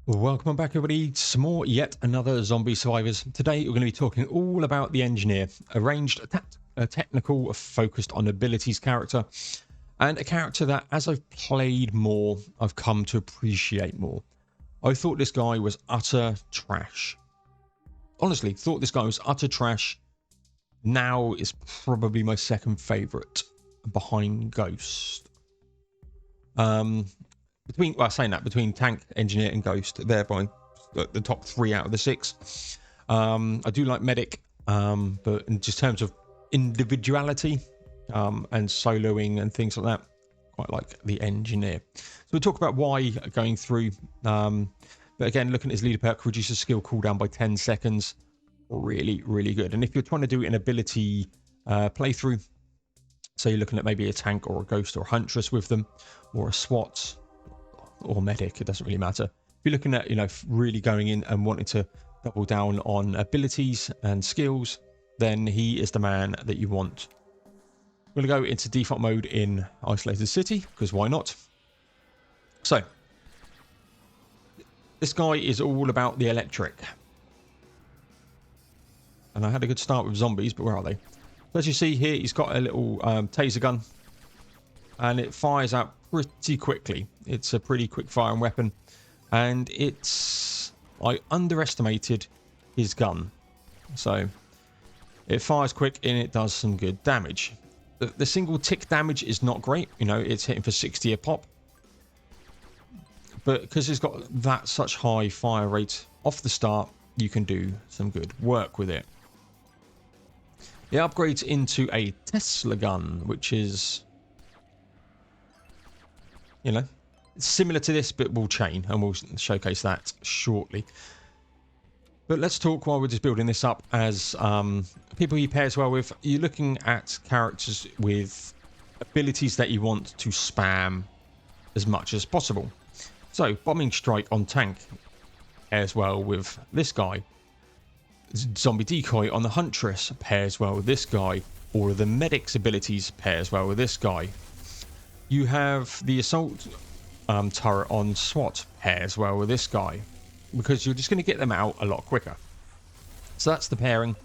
Welcome back, everybody, to some more, yet another Zombie Survivors. Today we're going to be talking all about the Engineer, a ranged, technical, focused on abilities character, and a character that, as I've played more, I've come to appreciate more. I thought this guy was utter trash. Honestly, thought this guy was utter trash. Now is probably my second favourite, behind Ghost. Between Tank, Engineer, and Ghost, they're by the top 3 out of the 6. I do like Medic, but in just terms of individuality and soloing and things like that, quite like the Engineer. So we'll talk about why going through. But again, looking at his leader perk, reduces skill cooldown by 10 seconds. Really, really good. And if you're trying to do an ability playthrough, so you're looking at maybe a Tank or a Ghost or a Huntress with them, or a SWAT, or Medic, it doesn't really matter. If you're looking at, really going in and wanting to double down on abilities and skills, then he is the man that you want. We're going to go into default mode in Isolated City, because why not? So, this guy is all about the electric. And I had a good start with zombies, but where are they? So as you see here, he's got a little taser gun. And it fires out pretty quickly. It's a pretty quick firing weapon, and I underestimated his gun. So it fires quick and it does some good damage. The single tick damage is not great, it's hitting for 60 a pop, but because it's got that such high fire rate off the start, you can do some good work with it. It upgrades into a Tesla gun, which is similar to this, but will chain, and we'll showcase that shortly. But let's talk while we're just building this up as people he pairs well with. You're looking at characters with abilities that you want to spam as much as possible. So bombing strike on Tank pairs well with this guy. Zombie decoy on the Huntress pairs well with this guy. Or the Medic's abilities pairs well with this guy. You have the assault turret on SWAT pairs well with this guy, because you're just going to get them out a lot quicker. So that's the pairing.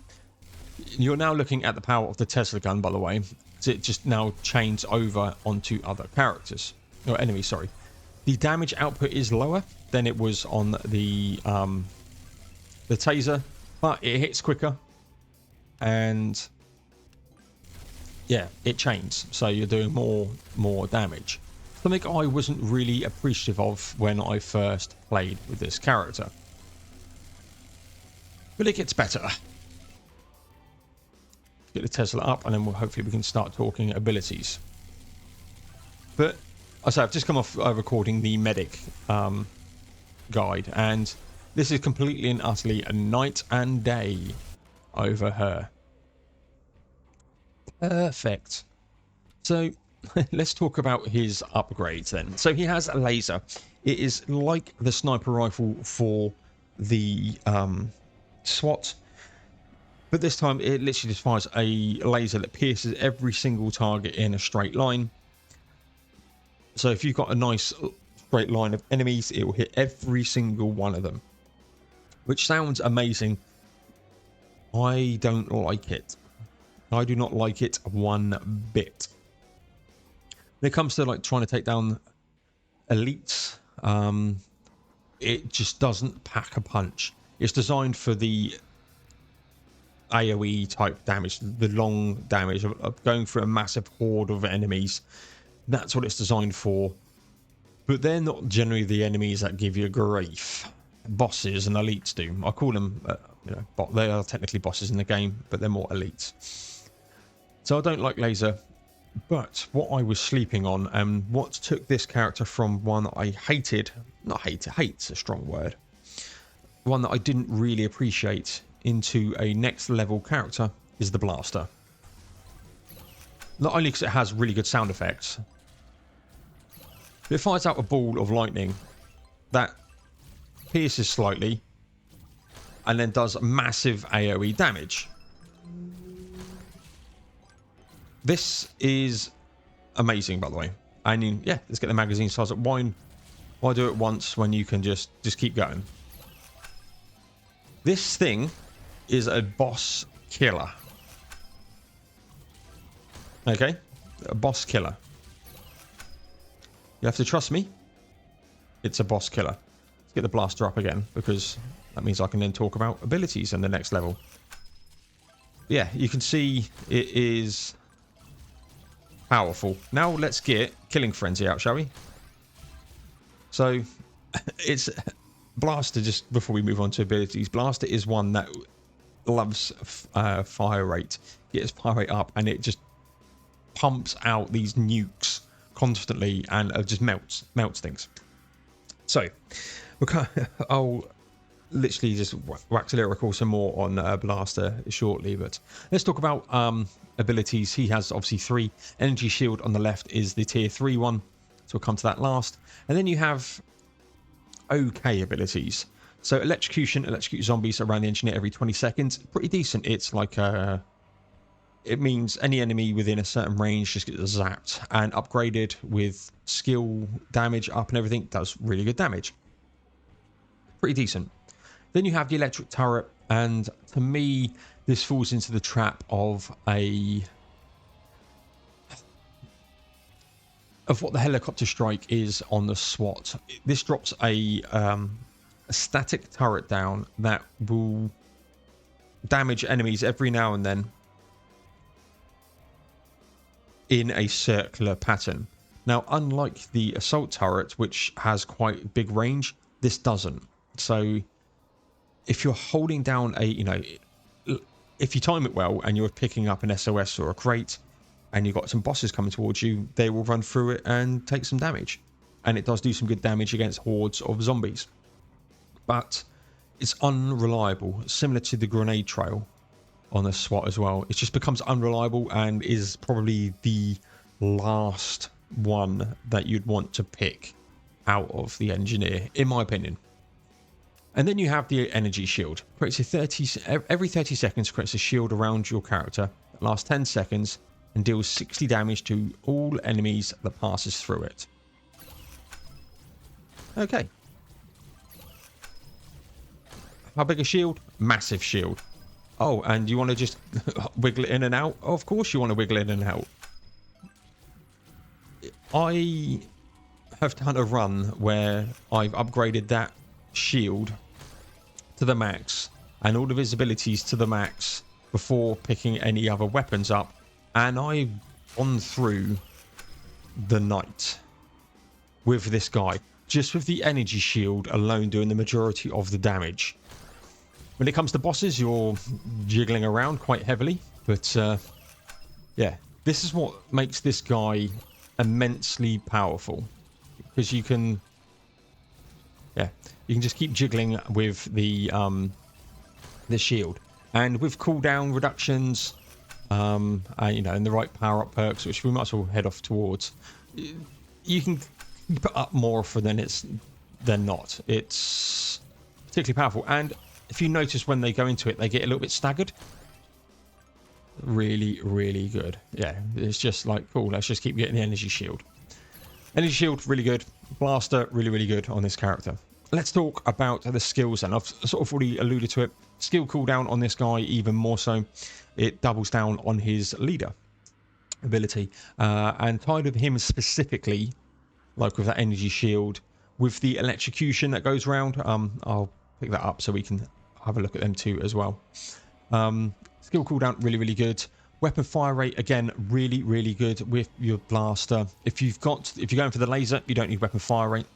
You're now looking at the power of the Tesla gun, by the way. So it just now chains over onto other characters, or enemies, sorry. The damage output is lower than it was on the taser, but it hits quicker, and yeah, it chains, so you're doing more damage. Something I wasn't really appreciative of when I first played with this character, but it gets better. Get the Tesla up, and then hopefully we can start talking abilities. But I've just come off recording the Medic guide, and this is completely and utterly a night and day over her. Perfect. So let's talk about his upgrades then. So he has a laser. It is like the sniper rifle for the SWAT, but this time it literally just fires a laser that pierces every single target in a straight line. So if you've got a nice straight line of enemies, it will hit every single one of them, which sounds amazing. I don't like it. I do not like it one bit. When it comes to trying to take down elites, it just doesn't pack a punch. It's designed for the AoE type damage, the long damage of going through a massive horde of enemies. That's what it's designed for. But they're not generally the enemies that give you grief. Bosses and elites do. I call them, they are technically bosses in the game, but they're more elites. So I don't like laser, but what I was sleeping on, and what took this character from one I hated, hate's a strong word, one that I didn't really appreciate, into a next level character, is the blaster. Not only because it has really good sound effects, but it fires out a ball of lightning that pierces slightly and then does massive AoE damage. This is amazing, by the way. I mean, yeah, let's get the magazine size up. Wine Why do it once when you can just keep going? This thing is a boss killer. Okay? A boss killer. You have to trust me. It's a boss killer. Let's get the blaster up again, because that means I can then talk about abilities in the next level. Yeah, you can see it is powerful. Now let's get Killing Frenzy out, shall we? So, it's Blaster, just before we move on to abilities, Blaster is one that loves fire rate. Gets fire rate up and it just pumps out these nukes constantly and just melts things. So, I'll literally just wax lyrical some more on Blaster shortly, but let's talk about abilities. He has obviously 3. Energy Shield on the left is the tier 3 one, so we'll come to that last. And then you have okay abilities. So Electrocution, electrocute zombies around the engineer every 20 seconds. Pretty decent. It's like it means any enemy within a certain range just gets zapped, and upgraded with skill damage up and everything does really good damage. Pretty decent. Then you have the electric turret, and to me this falls into the trap of what the helicopter strike is on the SWAT. This drops a static turret down that will damage enemies every now and then in a circular pattern. Now, unlike the assault turret, which has quite big range, this doesn't. So if you're holding down if you time it well and you're picking up an SOS or a crate and you've got some bosses coming towards you, they will run through it and take some damage. And it does do some good damage against hordes of zombies. But it's unreliable, similar to the grenade trail on the SWAT as well. It just becomes unreliable and is probably the last one that you'd want to pick out of the engineer, in my opinion. And then you have the energy shield. Creates every 30 seconds creates a shield around your character that lasts 10 seconds and deals 60 damage to all enemies that passes through it. Okay. How big a shield? Massive shield. Oh, and you want to just wiggle it in and out? Of course you want to wiggle it in and out. I have done a run where I've upgraded that shield to the max and all of his abilities to the max before picking any other weapons up, and I've gone through the night with this guy, just with the energy shield alone doing the majority of the damage. When it comes to bosses, you're jiggling around quite heavily, but yeah, this is what makes this guy immensely powerful, because you can just keep jiggling with the shield, and with cooldown reductions, and the right power-up perks, which we might as well head off towards, you can put up more often than not. It's particularly powerful, and if you notice when they go into it, they get a little bit staggered. Really, really good. Yeah, it's just like, cool, let's just keep getting the energy shield. Energy shield, really good. Blaster, really, really good on this character. Let's talk about the skills, and I've sort of already alluded to it. Skill cooldown on this guy, even more so. It doubles down on his leader ability. And tied with him specifically, like with that energy shield, with the electrocution that goes around, I'll pick that up so we can have a look at them too as well. Skill cooldown, really, really good. Weapon fire rate, again, really, really good with your blaster. If you're going for the laser, you don't need weapon fire rate,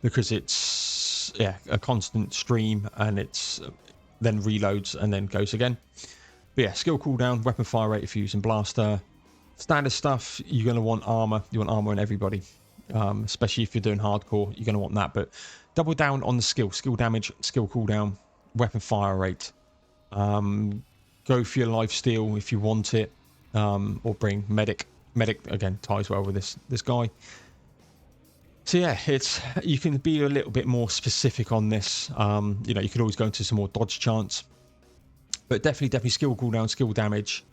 because it's a constant stream, and it's then reloads and then goes again. But yeah, skill cooldown, weapon fire rate if you're using blaster. Standard stuff, you're going to want armor. You want armor on everybody, especially if you're doing hardcore. You're going to want that, but double down on the skill damage, skill cooldown, weapon fire rate. Go for your lifesteal if you want it, or bring medic. Medic again ties well with this guy. So yeah, you can be a little bit more specific on this. You could always go into some more dodge chance, but definitely skill cooldown, skill damage,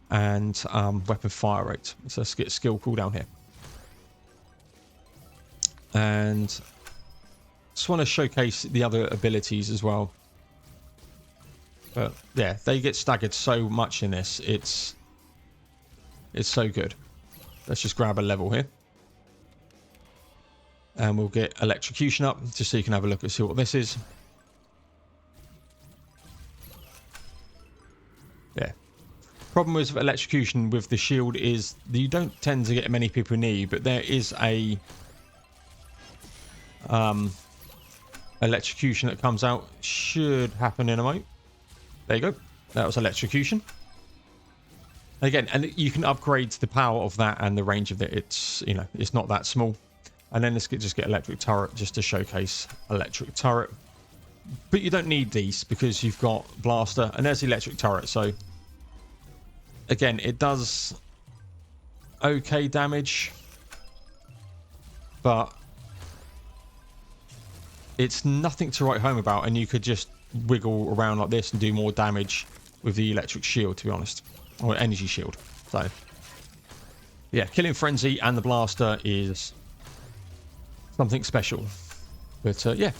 and weapon fire rate. So let's get skill cooldown here. And just want to showcase the other abilities as well. But yeah, they get staggered so much in this. It's so good. Let's just grab a level here. And we'll get electrocution up just so you can have a look and see what this is. Yeah. Problem with electrocution with the shield is that you don't tend to get many people near, but there is a electrocution that comes out. Should happen in a moment. There you go. That was electrocution. Again, and you can upgrade the power of that and the range of it. It's, you know, it's not that small. And then let's just get electric turret just to showcase electric turret. But you don't need these because you've got blaster and there's the electric turret. So again, it does okay damage, but it's nothing to write home about. And you could just wiggle around like this and do more damage with the electric shield, to be honest, or energy shield. So yeah, killing frenzy and the blaster is something special. But yeah,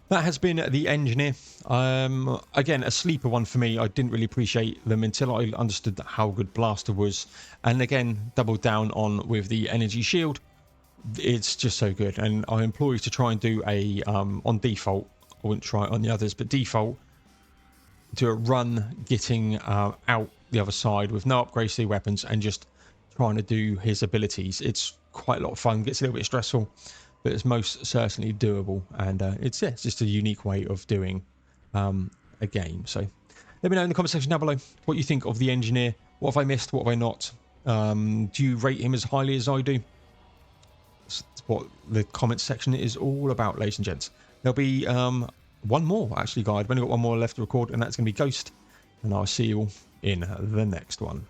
that has been the engineer. Again, a sleeper one for me. I didn't really appreciate them until I understood how good blaster was, and again doubled down on with the energy shield. It's just so good, and I implore you to try and do a on default. I wouldn't try it on the others, but default, do a run getting out the other side with no upgrades to the weapons and just trying to do his abilities. It's quite a lot of fun. Gets a little bit stressful, but it's most certainly doable, and it's just a unique way of doing a game. So let me know in the comment section down below what you think of the engineer. What have I missed? What have I not? Do you rate him as highly as I do? That's what the comment section is all about, ladies and gents. There'll be one more, actually, guys. I've only got one more left to record, and that's going to be Ghost. And I'll see you all in the next one.